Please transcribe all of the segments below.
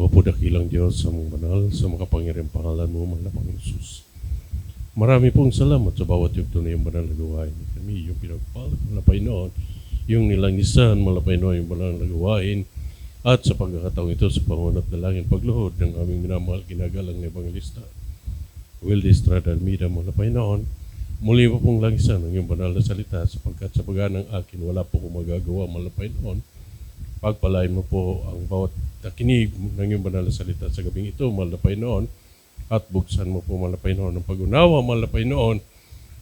Opo dakilang Diyos sa mong banal, sa makapangyarihang pangalan mo, mahal na Panginoon Jesus. Marami pong salamat sa bawat yugto na yung banal na gawain. Kami yung pinagpala, malapay noon, yung nilangisan, malapay noon yung banal na gawain, at sa pagkakataong ito sa pangunat na langin pagluhod ng aming minamahal kinagalang na Evangelista Will Estrada Almeida, malapay noon, muli po pong langisan ang iyong banal na salita sapagkat sa pagganang akin wala po kong magagawa, malapay noon. Pagpalain mo po ang bawat nakinig ng iyong banal na salita sa gabing ito, malapay noon, at buksan mo po malapay noon ang pag-unawa, malapay noon,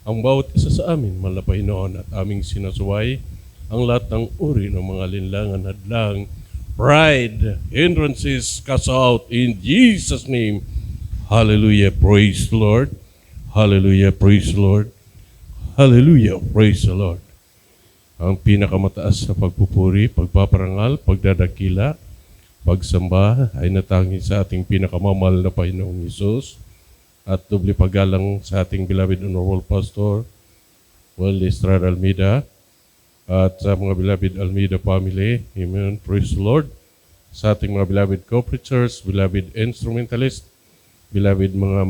ang bawat isa sa amin, malapay noon, at aming sinasuway ang lahat ng uri ng mga linlangan, hadlang, pride, hindrances, cast out in Jesus' name. Hallelujah, praise the Lord. Hallelujah, praise the Lord. Hallelujah, praise the Lord. Ang pinakamataas na pagpupuri, pagpaparangal, pagdadakila, pagsamba ay natangi sa ating pinakamamahal na Panginoong Hesus at doble paggalang sa ating beloved Honorable Pastor Will Estrada Almeida at sa mga beloved Almeida family. Amen. Praise the Lord. Sa ating mga beloved co-preachers, beloved instrumentalist, beloved mga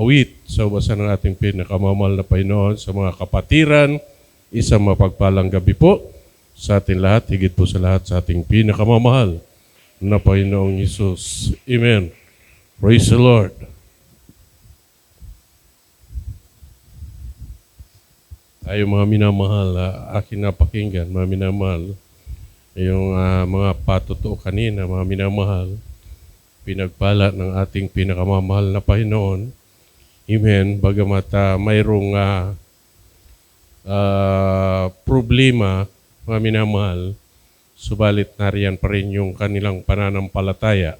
awit sa ubasan ng ating pinakamamahal na Panginoon, sa mga kapatiran, isang mapagpalang gabi po sa ating lahat, higit po sa lahat sa ating pinakamamahal na Panginoong Hesus. Amen. Praise the Lord. Tayo mga minamahal, aking napakinggan, mga minamahal, yung mga patutuo kanina, mga minamahal, pinagpala ng ating pinakamamahal na Panginoon. Amen. Bagamat mayroong problema, mga minamahal, subalit nariyan pa rin yung kanilang pananampalataya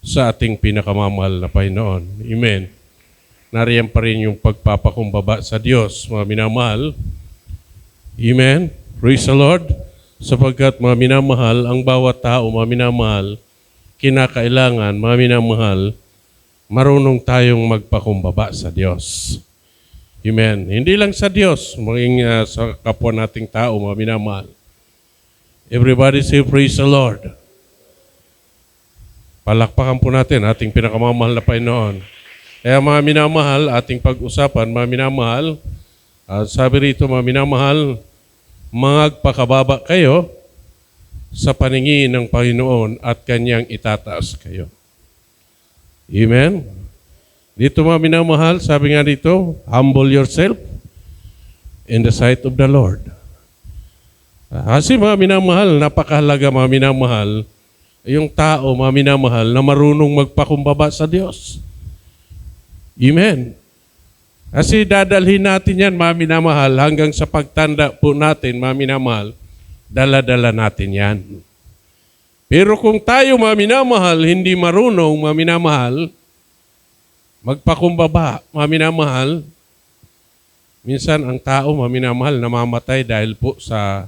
sa ating pinakamamahal na Panginoon. Amen. Nariyan pa rin yung pagpapakumbaba sa Diyos, mga minamahal. Amen. Praise the Lord. Sapagkat mga minamahal, ang bawat tao, mga minamahal, kinakailangan, mga minamahal, marunong tayong magpakumbaba sa Diyos. Amen. Hindi lang sa Diyos, maging sa kapwa nating tao, mga minamahal. Everybody say, praise the Lord. Palakpakan po natin ating pinakamamahal na Panginoon. Kaya mga minamahal, ating pag-usapan, mga minamahal, sabi rito, mga minamahal, magpakababa kayo sa paningin ng Panginoon at Kanyang itataas kayo. Amen? Dito mga minamahal, sabi nga dito, humble yourself in the sight of the Lord. Kasi mga minamahal, napakahalaga mga minamahal, yung tao mga minamahal na marunong magpakumbaba sa Diyos. Amen? Kasi dadalhin natin yan mga minamahal hanggang sa pagtanda po natin mga minamahal, dala-dala natin yan. Pero kung tayo, mga minamahal, hindi marunong, mga minamahal, magpakumbaba, mga minamahal, minsan ang tao, mga minamahal, namamatay dahil po sa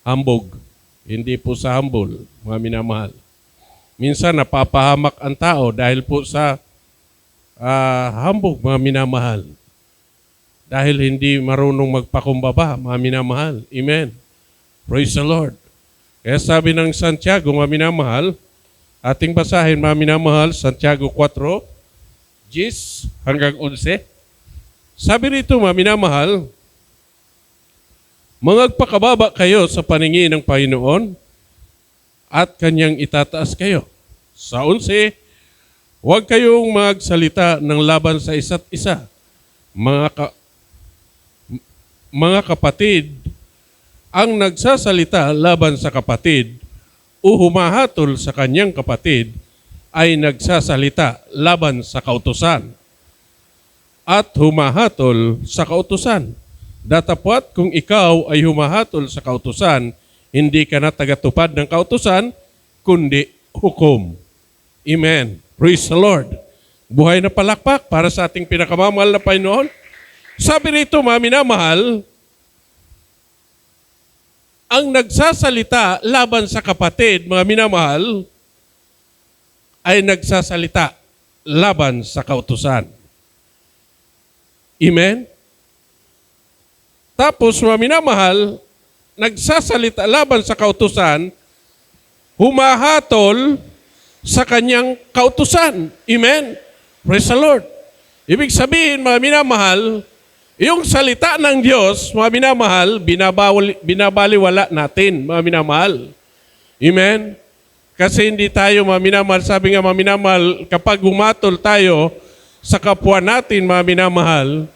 hambog. Hindi po sa humble, mga minamahal. Minsan napapahamak ang tao dahil po sa hambog, mga minamahal. Dahil hindi marunong magpakumbaba, mga minamahal. Amen. Praise the Lord. Kaya sabi ng Santiago, mga minamahal, ating basahin, mga minamahal, Santiago 4, 10 hanggang 11. Sabi rito, mga minamahal, magpakababa kayo sa paningin ng Panginoon at Kanyang itataas kayo. Sa 11, huwag kayong magsalita ng laban sa isa't isa. Mga kapatid, ang nagsasalita laban sa kapatid o humahatol sa kanyang kapatid ay nagsasalita laban sa kautusan at humahatol sa kautusan. Datapwat kung ikaw ay humahatol sa kautusan, hindi ka na tagatupad ng kautusan, kundi hukom. Amen. Praise the Lord. Buhay na palakpak para sa ating pinakamamahal na Panginoon. Sabi rito, mga minamahal, ang nagsasalita laban sa kapatid, mga minamahal, ay nagsasalita laban sa kautusan. Amen? Tapos, mga minamahal, nagsasalita laban sa kautusan humahatol sa kanyang kautusan. Amen? Praise the Lord. Ibig sabihin, mga minamahal, yung salita ng Diyos, mga minamahal, binabaliwala natin, mga minamahal. Amen? Kasi hindi tayo, mga minamahal, sabi nga mga minamahal, kapag humatol tayo sa kapwa natin, mga minamahal,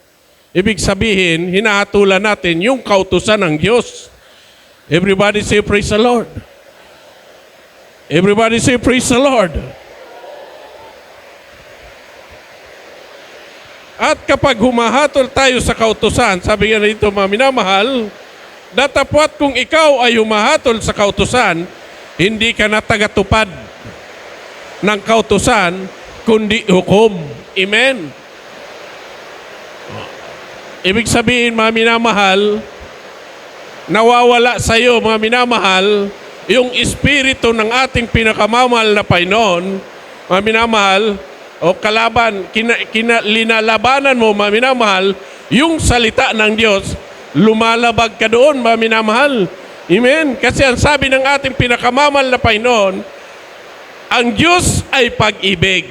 ibig sabihin, hinahatulan natin yung kautusan ng Diyos. Everybody say, praise the Lord. Everybody say, praise the Lord. At kapag humahatol tayo sa kautusan, sabi nga rito, mga minamahal, datapwat kung ikaw ay humahatol sa kautusan, hindi ka na tagatupad ng kautusan, kundi hukom. Amen? Ibig sabihin, mga minamahal, nawawala sa iyo, mga minamahal, yung espiritu ng ating pinakamamahal na Panginoon, mga minamahal, o kalaban, linalabanan mo, mga minamahal, yung salita ng Diyos, lumalabag ka doon, mga minamahal. Amen? Kasi ang sabi ng ating pinakamamahal na Panginoon, ang Diyos ay pag-ibig.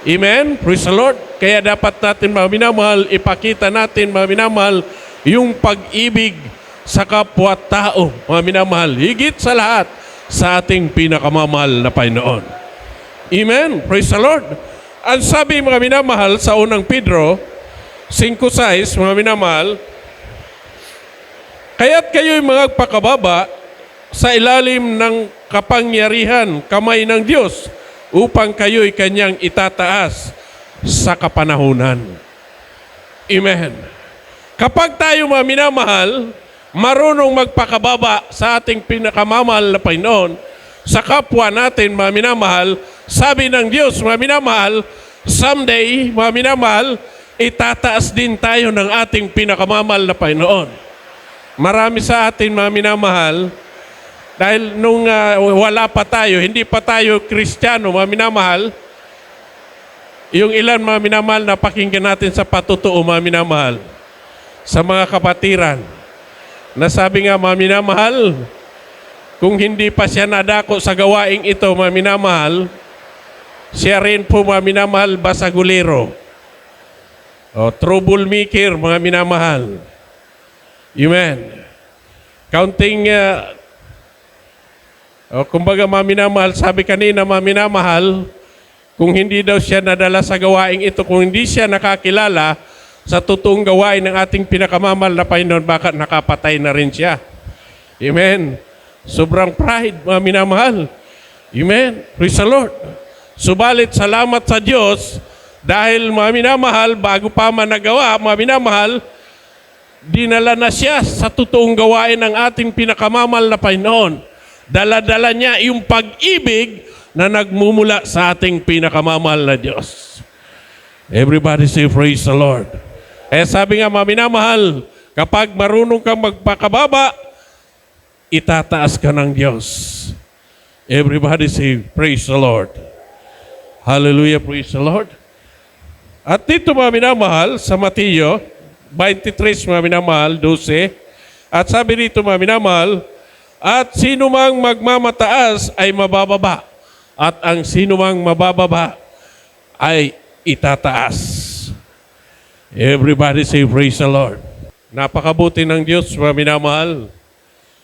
Amen? Praise the Lord. Kaya dapat natin, mga minamahal, ipakita natin, mga minamahal, yung pag-ibig sa kapwa-tao, mga minamahal, higit sa lahat sa ating pinakamamahal na Panginoon. Amen? Praise the Lord. Ang sabi, mga minamahal, sa unang Pedro 5:6, mga minamahal, kaya't kayo'y magpakababa sa ilalim ng kapangyarihan, kamay ng Diyos, upang kayo'y kanyang itataas sa kapanahunan. Amen. Kapag tayo, mga minamahal, marunong magpakababa sa ating pinakamamahal na Panginoon, sa kapwa natin, mga minamahal, sabi ng Diyos, mga minamahal, someday, mga minamahal, itataas din tayo ng ating pinakamamahal na Panginoon. Marami sa atin, mga minamahal, dahil nung wala pa tayo, hindi pa tayo Kristiyano, mga minamahal, yung ilan, mga minamahal, na pakinggan natin sa patutuo, mga minamahal, sa mga kapatiran, na sabi nga, mga minamahal, kung hindi pa siya nadako sa gawaing ito, mga minamahal, siya rin po, mga minamahal, basagulero. O troublemaker, mga minamahal. Amen. Counting, kumbaga, mga minamahal, sabi kanina, mga minamahal, kung hindi daw siya nadala sa gawaing ito, kung hindi siya nakakilala sa totoong gawain ng ating pinakamamahal na Panginoon, baka nakapatay na rin siya. Amen. Sobrang pride, mga minamahal. Amen. Praise the Lord. Subalit, salamat sa Diyos, dahil, mga minamahal, bago pa man nagawa, mga minamahal, dinala na siya sa totoong gawain ng ating pinakamamahal na Panginoon. Dala-dala niya yung pag-ibig na nagmumula sa ating pinakamamahal na Diyos. Everybody say, praise the Lord. Sabi nga, mga minamahal, kapag marunong kang magpakababa, itataas ka ng Diyos. Everybody say, praise the Lord. Hallelujah, praise the Lord. At dito, mga minamahal, sa Mateo 23, mga minamahal, 12, at sabi dito, mga minamahal, at sino mang magmamataas ay mabababa, at ang sino mang mabababa ay itataas. Everybody say, praise the Lord. Napakabuti ng Diyos, mga minamahal.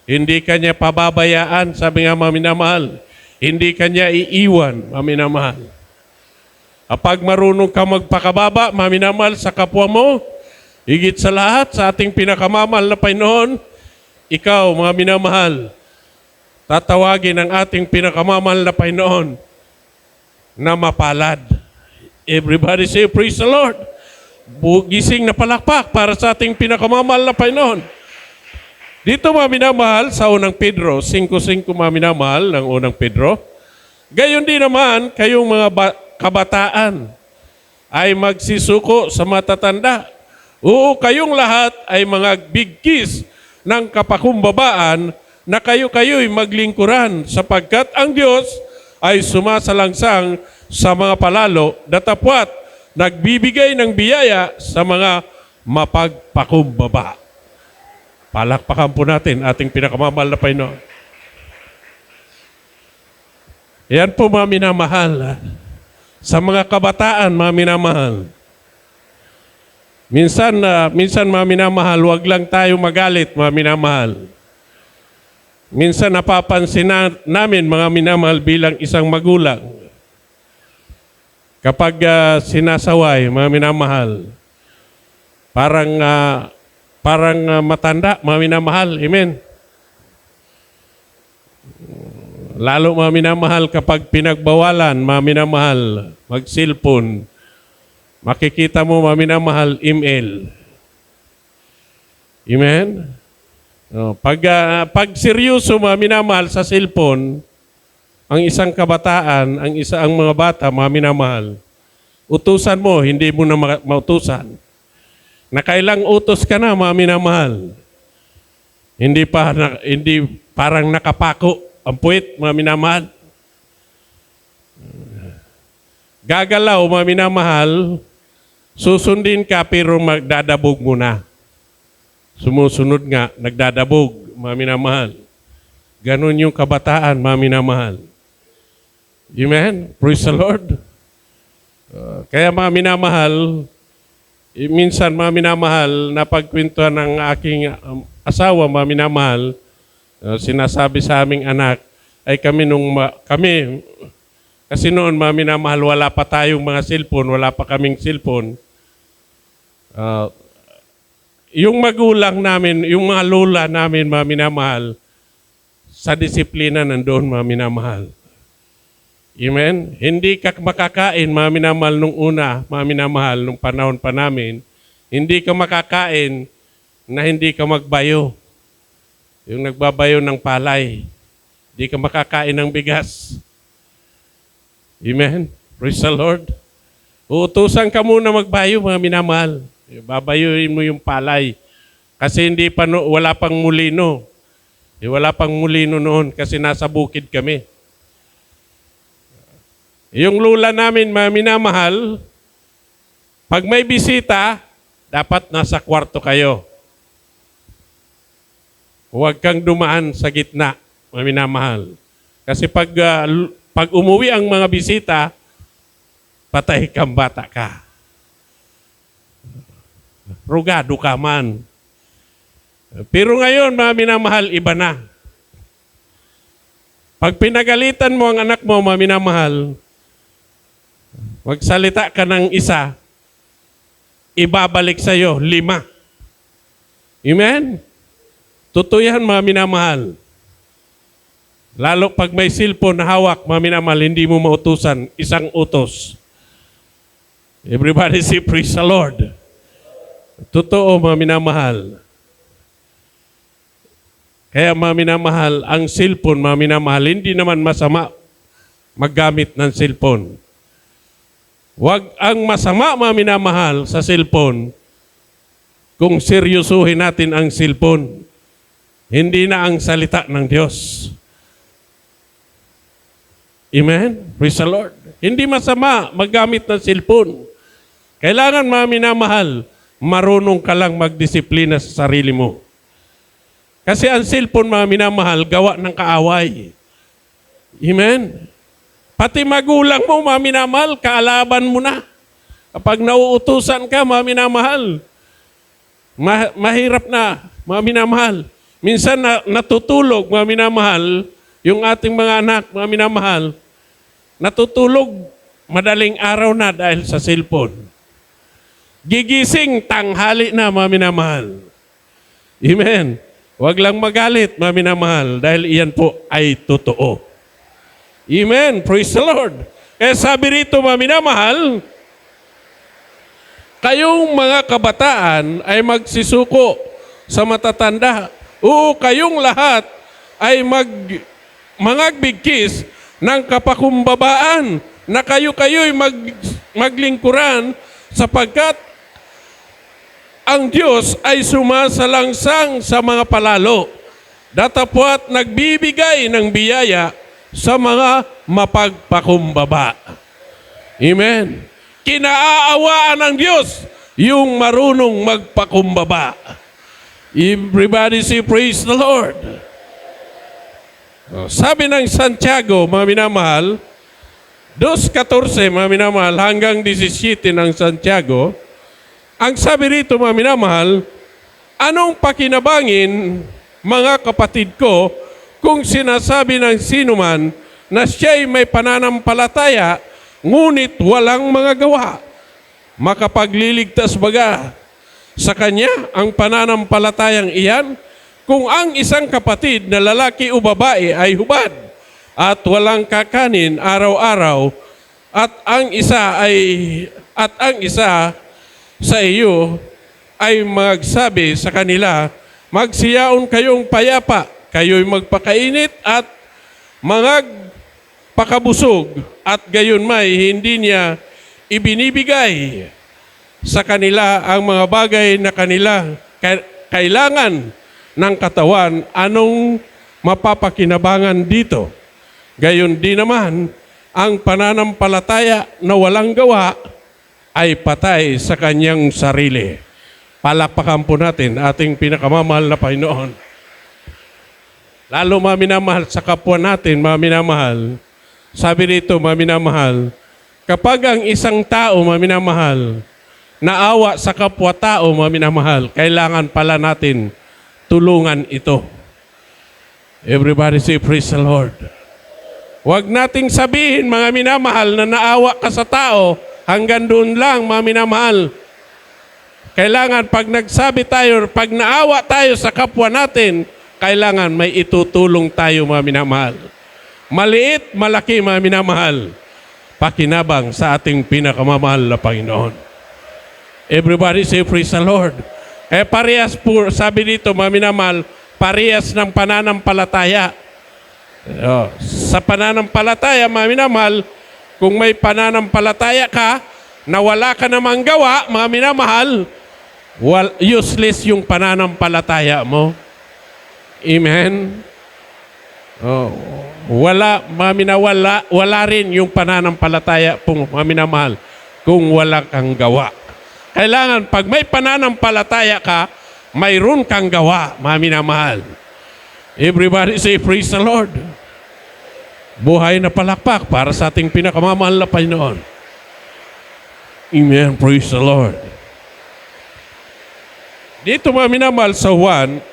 Hindi kanya pababayaan, sabi nga, mga minamahal. Hindi kanya iiwan, mga minamahal. Kapag marunong ka magpakababa, mga minamahal, sa kapwa mo, higit sa lahat, sa ating pinakamamahal na Panginoon, ikaw, mga minamahal, tatawagin ang ating pinakamamahal na Panginoon na mapalad. Everybody say, praise the Lord. Gising na palakpak para sa ating pinakamamahal na Panginoon. Dito, mga minamahal, sa unang Pedro, 5:5, mga minamahal, ng unang Pedro, gayon din naman, kayong mga kabataan ay magsisuko sa matatanda. Oo, kayong lahat ay mga bigkis ng kapakumbabaan na kayo-kayo'y maglingkuran, sapagkat ang Diyos ay sumasalangsang sa mga palalo, datapwat nagbibigay ng biyaya sa mga mapagpakumbaba. Palakpakan po natin ating pinakamamahal na Panginoon. Yan po mga minamahal. Sa mga kabataan, mga minamahal. Minsan mga minamahal, huwag lang tayo magalit, mga minamahal. Minsan napapansin namin, mga minamahal, bilang isang magulang. Kapag sinasaway, mga minamahal, parang matanda, mga minamahal. Amen. Lalo mga minamahal kapag pinagbawalan, mga minamahal, mag-cellphone, makikita mo mga minamahal, email. Amen? Pag seryoso mga minamahal sa cellphone, ang isang kabataan, ang mga bata, mga minamahal, utusan mo, hindi mo na mautusan. Nakailang utos ka na, mga minamahal. Hindi parang nakapako. Ang puwit, mga minamahal. Gagalaw, mga minamahal, susundin ka pero magdadabog muna. Sumusunod nga, nagdadabog, mga minamahal. Ganon yung kabataan, mga minamahal. Amen? Praise the Lord. Kaya mga minamahal, minsan mga minamahal, napagkwentuhan ng aking asawa, mga minamahal, sinasabi sa aming anak, ay kami kasi noon mga minamahal, wala pa tayong mga cellphone, wala pa kaming cellphone. Yung magulang namin, yung mga lola namin, mga minamahal, sa disiplina nandoon, mga minamahal. Amen? Hindi ka makakain, mga minamahal, nung una, mga minamahal, nung panahon pa namin, hindi ka makakain na hindi ka magbayo. Yung nagbabayo ng palay, di ka makakain ng bigas. Amen? Praise the Lord. Uutusan ka muna magbayo, mga minamahal. Babayuin mo yung palay. Kasi wala pang mulino. Wala pang mulino noon kasi nasa bukid kami. Yung lula namin, mga minamahal, pag may bisita, dapat nasa kwarto kayo. Huwag kang dumaan sa gitna, mga minamahal. Kasi pag umuwi ang mga bisita, patay kang bata ka. Rugado ka man. Pero ngayon, mga minamahal, iba na. Pag pinagalitan mo ang anak mo, mga minamahal, magsalita ka ng isa, ibabalik sa'yo 5. Amen? Totoo yan, mga minamahal. Lalo pag may cellphone na hawak, mga minamahal, hindi mo mautusan, isang utos. Everybody say, praise the Lord. Totoo, mga minamahal. Kaya, mga minamahal, ang cellphone, mga minamahal, hindi naman masama maggamit ng cellphone. Huwag ang masama, mga minamahal, sa cellphone kung seryosuhin natin ang cellphone. Hindi na ang salita ng Diyos. Amen? Praise the Lord. Hindi masama maggamit ng cellphone. Kailangan, mga minamahal, marunong ka lang magdisiplina sa sarili mo. Kasi ang cellphone, mga minamahal, gawa ng kaaway. Amen? Pati magulang mo, mga minamahal, kaalaban mo na. Kapag nauutusan ka, mga minamahal, mahirap na, mga minamahal. Minsan natutulog, mga minamahal, yung ating mga anak, mga minamahal, natutulog madaling araw na dahil sa cellphone. Gigising tanghali na, mga minamahal. Amen. Huwag lang magalit, mga minamahal, dahil iyan po ay totoo. Amen. Praise the Lord. Kaya sabi rito, mga minamahal, kayong mga kabataan ay magsisuko sa matatanda. Oo, kayong lahat ay mangagbigkis ng kapakumbabaan na kayo'y maglingkuran sapagkat ang Diyos ay sumasalangsang sa mga palalo. Datapwat nagbibigay ng biyaya sa mga mapagpakumbaba. Amen. Kinaaawaan ng Diyos yung marunong magpakumbaba. Everybody say, praise the Lord. Sabi ng Santiago, mga minamahal, 2:14, mga minamahal, hanggang 17 ng Santiago, ang sabi rito, mga minamahal, anong pakinabangin, mga kapatid ko, kung sinasabi ng sinuman na siya'y may pananampalataya, ngunit walang mga gawa? Makapagliligtas baga sa kanya ang pananampalatayang iyan, kung ang isang kapatid na lalaki o babae ay hubad at walang kakanin araw-araw, at ang isa sa iyo ay magsabi sa kanila, magsiyaon kayong payapa, kayo'y magpakainit at pakabusog, at gayon may hindi niya ibinibigay sa kanila ang mga bagay na kanila kailangan ng katawan, anong mapapakinabangan dito? Gayon din naman, ang pananampalataya na walang gawa ay patay sa kanyang sarili. Palakpakan po natin ating pinakamamahal na Panginoon. Lalo mga minamahal sa kapwa natin, mga minamahal, sabi rito, mga minamahal, kapag ang isang tao, mga minamahal, naawa sa kapwa-tao, mga minamahal, kailangan pala natin tulungan ito. Everybody say, praise the Lord. Huwag nating sabihin, mga minamahal, na naawa ka sa tao, hanggang doon lang, mga minamahal. Kailangan pag nagsabi tayo, pag naawa tayo sa kapwa natin, kailangan may itutulong tayo, mga minamahal. Maliit, malaki, mga minamahal, pakinabang sa ating pinakamamahal na Panginoon. Everybody say, praise the Lord. Parehas po, sabi dito, mga minamahal, parehas ng pananampalataya. Sa pananampalataya, mga minamahal, kung may pananampalataya ka, na wala ka namang gawa, mga minamahal, useless yung pananampalataya mo. Amen? Wala rin yung pananampalataya pong, mga minamahal, kung wala kang gawa. Kailangan pag may pananampalataya ka, mayroon kang gawa, mga minamahal. Everybody say, praise the Lord. Buhay na palakpak para sa ating pinakamamahal na Panginoon. Amen, praise the Lord. Dito, mga minamahal, sa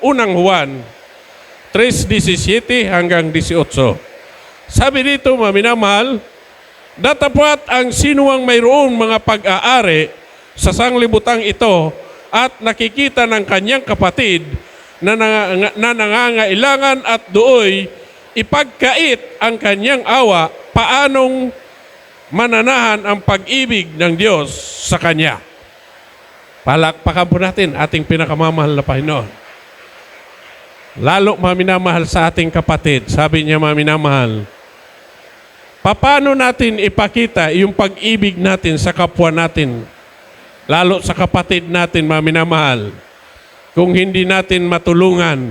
unang Juan 3:17 hanggang 18. Sabi dito, mga minamahal, datapat ang sinuwang mayroong mga pag-aari sa sanglibutang ito at nakikita ng kanyang kapatid na nangangailangan at dooy ipagkait ang kanyang awa, paanong mananahan ang pag-ibig ng Diyos sa kanya. Palakpakan po natin ating pinakamamahal na Panginoon. Lalo, mga minamahal, sa ating kapatid, sabi niya, mga minamahal, paano natin ipakita yung pag-ibig natin sa kapwa natin, lalo sa kapatid natin, mga minamahal, kung hindi natin matulungan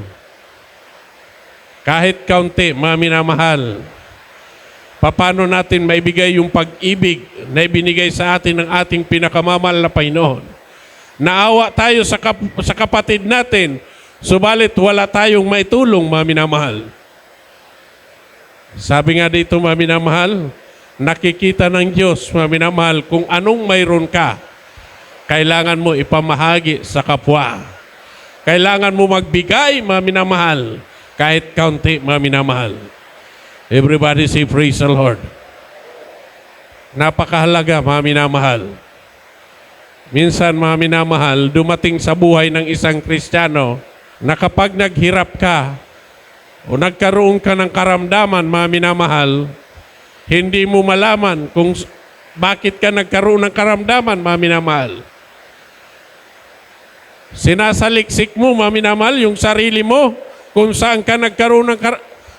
kahit kaunti, mga minamahal? Paano natin maibigay yung pag-ibig na ibinigay sa atin ng ating pinakamamahal na Panginoon? Naawa tayo sa kapatid natin, subalit wala tayong maitulong, mga minamahal. Sabi nga dito, mga minamahal, nakikita ng Diyos, mga minamahal, kung anong mayroon ka, kailangan mo ipamahagi sa kapwa. Kailangan mo magbigay, mga minamahal, kahit kaunti, mga minamahal. Everybody say, praise the Lord. Napakahalaga, mga minamahal. Minsan, mga minamahal, dumating sa buhay ng isang Kristiyano na kapag naghirap ka o nagkaroon ka ng karamdaman, mga minamahal, hindi mo malaman kung bakit ka nagkaroon ng karamdaman, mga minamahal. Sinasaliksik mo, mga minamahal, yung sarili mo kung saan ka nagkaroon ng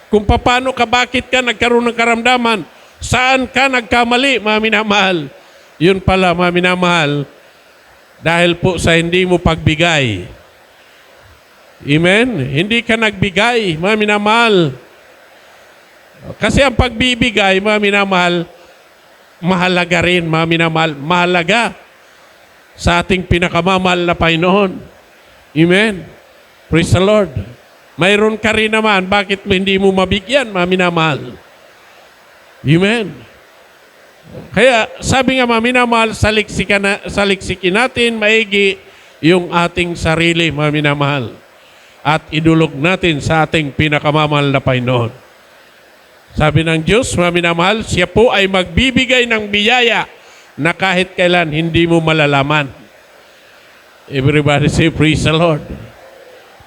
kung paano ka, bakit ka nagkaroon ng karamdaman, saan ka nagkamali, mga minamahal. Yun pala, mga minamahal, dahil po sa hindi mo pagbigay. Amen? Hindi ka nagbigay, mga minamahal. Kasi ang pagbibigay, mga minamahal, mahalaga rin, mga minamahal. Mahalaga sa ating pinakamamahal na Panginoon. Amen? Praise the Lord. mayroon ka rin naman, bakit hindi mo mabigyan, mga minamahal? Amen. Kaya sabi nga mga minamahal, saliksikin natin maigi yung ating sarili, mga minamahal. At idulog natin sa ating pinakamamahal na Panginoon. Sabi ng Diyos, mga minamahal, siya po ay magbibigay ng biyaya na kahit kailan hindi mo malalaman. Everybody say, praise the Lord.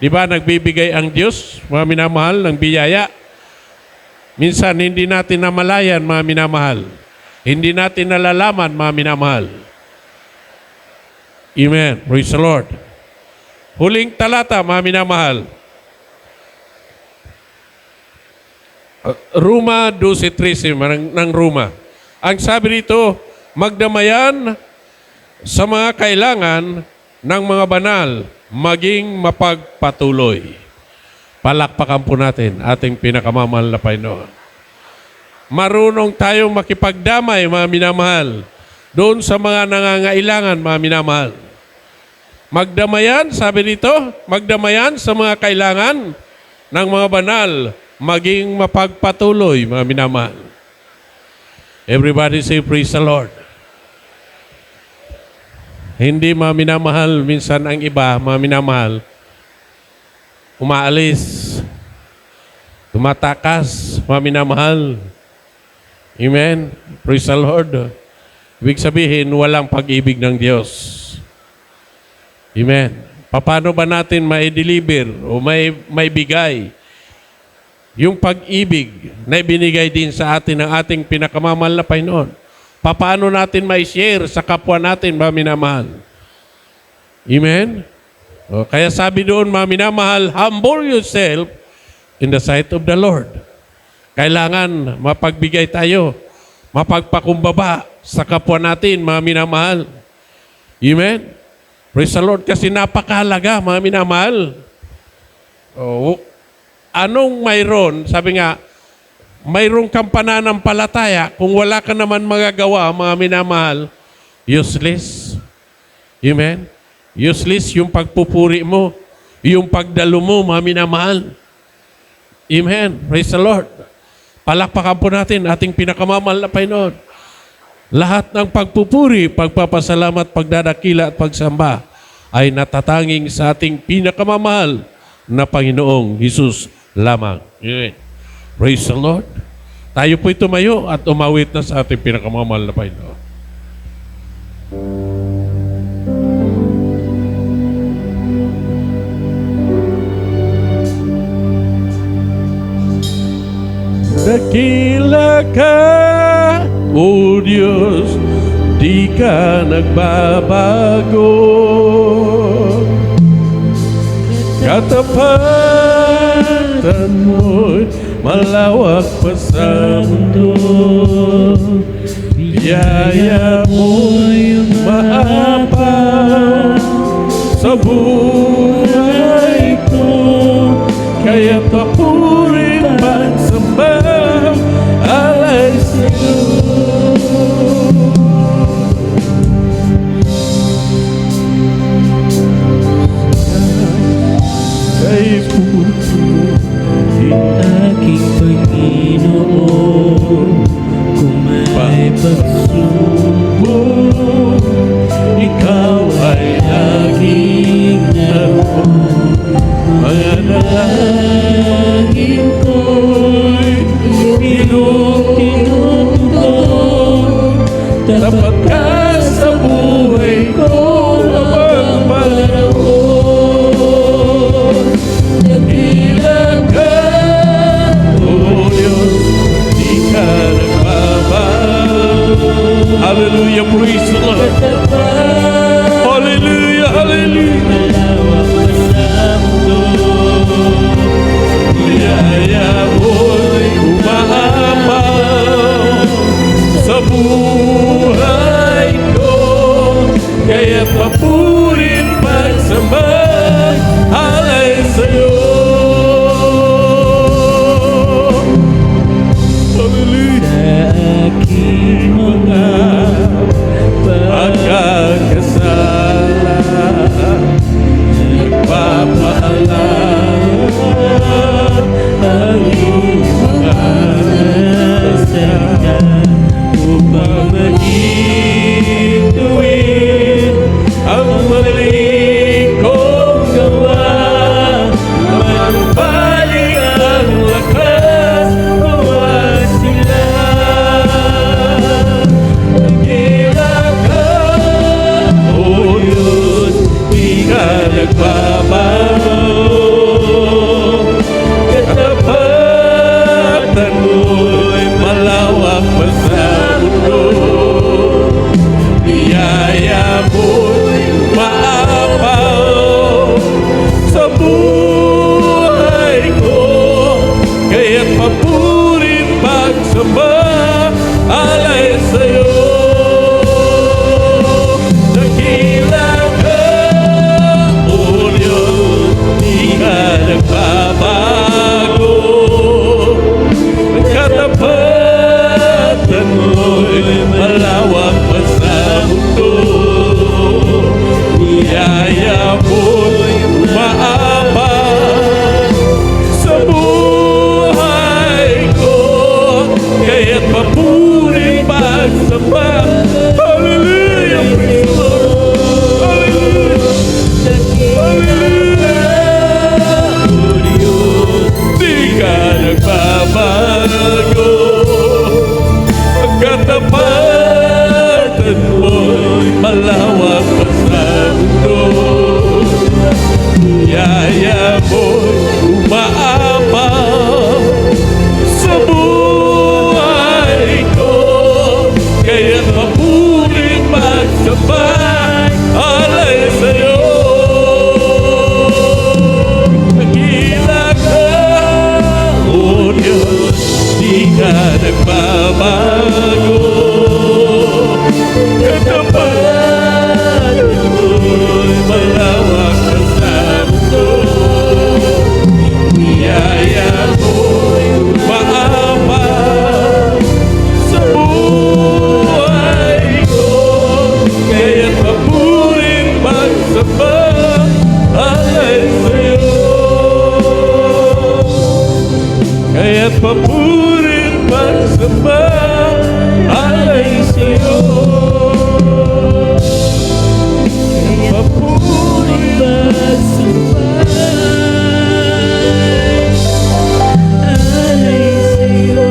Di ba nagbibigay ang Diyos, mga minamahal, ng biyaya? Minsan hindi natin namalayan, mga minamahal. Hindi natin nalalaman, mga minamahal. Amen. Praise the Lord. Huling talata, mga minamahal. Roma 12:13 ng Roma. Ang sabi dito, magdamayan sa mga kailangan ng mga banal, maging mapagpatuloy. Palakpakan po natin ating pinakamamahal na Panginoon. Marunong tayong makipagdamay, mga minamahal, doon sa mga nangangailangan, mga minamahal. Magdamayan, sabi dito, magdamayan sa mga kailangan ng mga banal, maging mapagpatuloy, mga minamahal. Everybody say, praise the Lord. Hindi, mga minamahal, minsan ang iba, mga minamahal, umaalis, tumatakas, mga minamahal. Amen. Praise the Lord. Ibig sabihin, walang pag-ibig ng Diyos. Amen. Paano ba natin mai-deliver o may bigay yung pag-ibig na ibinigay din sa atin ng ating pinakamamahal na Panginoon? Paano natin mai-share sa kapwa natin, mga minamahal? Amen? O, kaya sabi doon, mga minamahal, humble yourself in the sight of the Lord. Kailangan mapagbigay tayo, mapagpakumbaba sa kapwa natin, mga minamahal. Amen? Praise the Lord, kasi napakahalaga, mga minamahal. O, anong mayroon? Sabi nga, mayroong kang pananampalataya, kung wala ka naman magagawa, mga minamahal, useless. Amen? Useless yung pagpupuri mo, yung pagdalo mo, mga minamahal. Amen? Praise the Lord. Palakpakan po natin ating pinakamamahal na Panginoon. Lahat ng pagpupuri, pagpapasalamat, pagdadakila at pagsamba ay natatanging sa ating pinakamamahal na Panginoong Hesus lamang. Amen. Praise the Lord. Tayo po'y tumayo at umawit na sa ating pinakamamahal na Panginoon. Dakila ka, O Diyos, di ka nagbabago. Katapatan mo'y malawak pa sa mundo. Biyaya mo'y maapaw sa buhay ko. Kaya papurin magsamba alay sa'yo. Kay puso aking Panginoon, kung may pagsubok, ikaw alay sa'yo. Dakila ka, O Diyos, di ka nagbabago. Ang katapatan mo'y malawak pa sa mundo. Biyaya mo'y umaabot sa buhay ko, kaya't mapuring pagsamba. Hallelujah, praise the Lord. Hallelujah, hallelujah. O Diyos, di ka nagbabago. Ang katapatan mo'y malawak pa sa mundo. Yaya mo'y umaabot sa buhay ko, kaya't mapuring magsabay alay sa'yo. Dakila ka, O Diyos, di ka nagbabago. Katapatan mo'y malawak na sa mundo. Biyaya mo'y umaabot sa buhay ko, kaya't mapuring magsamba alay sa'yo. Kaya't mapuring magsamba alay sa'yo. Mapuring magsamba alay sa'yo.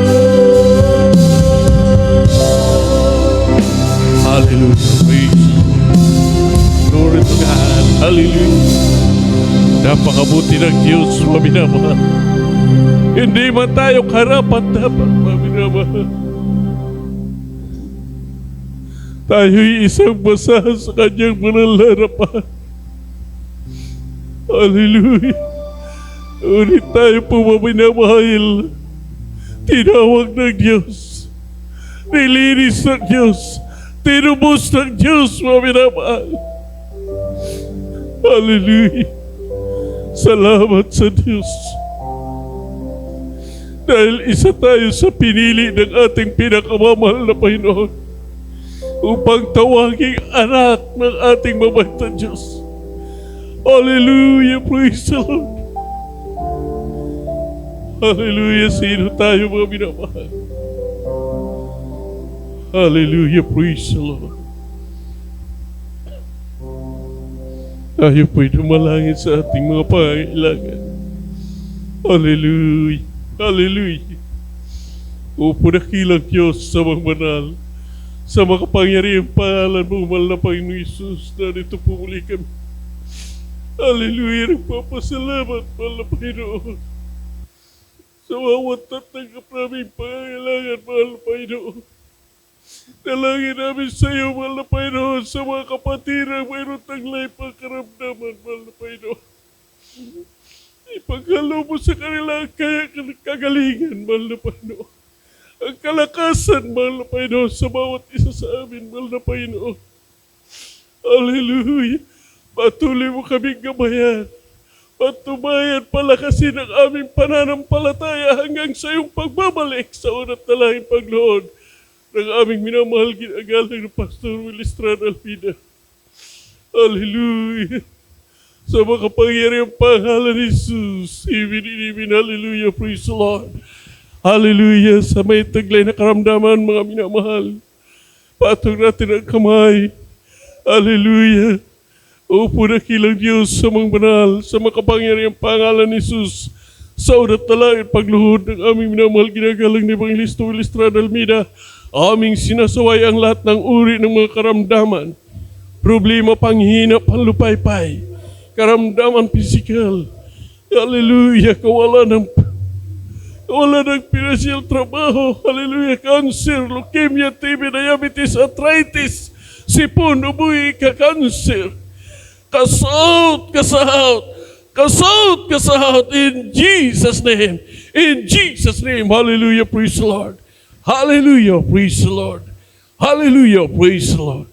Hallelujah, praise glory to God. Hallelujah. Napakabuti ng Diyos, mga minamahal. Hindi man tayo karapat-dapat, mga minamahal. Tayo'y isang basa sa kanyang banal na harapan. Hallelujah. Ngunit tayo po, mga minamahal, tinawag ng Diyos, nilinis ng Diyos, tinubos ng Diyos, mga minamahal. Hallelujah. Salamat sa Diyos. Dahil isa tayo sa pinili ng ating pinakamamahal na Panginoon upang tawaging anak ng ating mabait na Diyos. Hallelujah, praise the Lord. Hallelujah, sino tayo, mga minamahal? Hallelujah, praise the Lord. Tayo po'y dumalangin sa ating mga pangangailangan. Hallelujah, hallelujah. Upo na kilang Diyos sa mga banal, sa makapangyarihang pangalan mo, mahal na Panginoon Isus, narito po muli kami. Hallelujah, nagpapasalamat, mahal na Panginoon, sa bawat tatanggap namin pangangailangan, mahal na Panginoon. Dalangin namin sa iyo, mahal na Panginoon, sa mga kapatid na mayroon taglay pagkaramdaman, mahal na Panginoon. Ipaghalo mo sa kanila ang kagalingan, mahal na Panginoon. Ang kalakasan, mahal na Panginoon, sa bawat isa sa amin, mahal na Panginoon. Hallelujah. Patuloy mo kaming gabayan. Patubayan, palakasin ang aming pananampalataya hanggang sa iyong pagbabalik sa unat na lahing paglood ng aming minamahal ginagalang na Pastor Wilistran Alpida. Hallelujah. Sa makapangyarihang pangalan ni Jesus. Ibin, hallelujah, praise the Lord. Hallelujah. Sa may taglay na karamdaman, mga minamahal, patong natin ang kamay. Hallelujah. Upo na kilang Diyos sa mga banal, sa makapangyarihang pangalan ni Jesus. Sa unat na langit pagluhod ng aming minamahal ginagalang ni Evangelista Wilistran Almeida, aming sinasaway ang lahat ng uri ng mga karamdaman, problema, panghina, panlupaypay, karamdaman pisikal. Hallelujah, kawalan ng pinansyal trabaho. Hallelujah, cancer, leukemia, TB, diabetes, arthritis, sipon, ubuhi, ka-cancer. Kasaut, kasaut, kasaut, kasaut in Jesus' name. In Jesus' name, hallelujah, praise the Lord. Hallelujah, praise the Lord. Hallelujah, praise the Lord.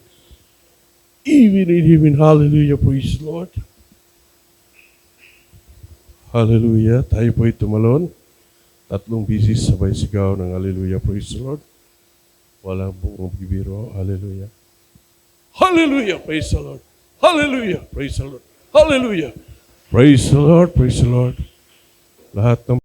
Even in heaven, hallelujah, praise the Lord. Hallelujah, tayo po'y tumalon. 3 bisis sabay sigaw ng hallelujah, praise the Lord. Walang pong bibiro, hallelujah. Hallelujah, praise the Lord. Hallelujah, praise the Lord. Hallelujah. Praise the Lord, praise the Lord. Lahat ng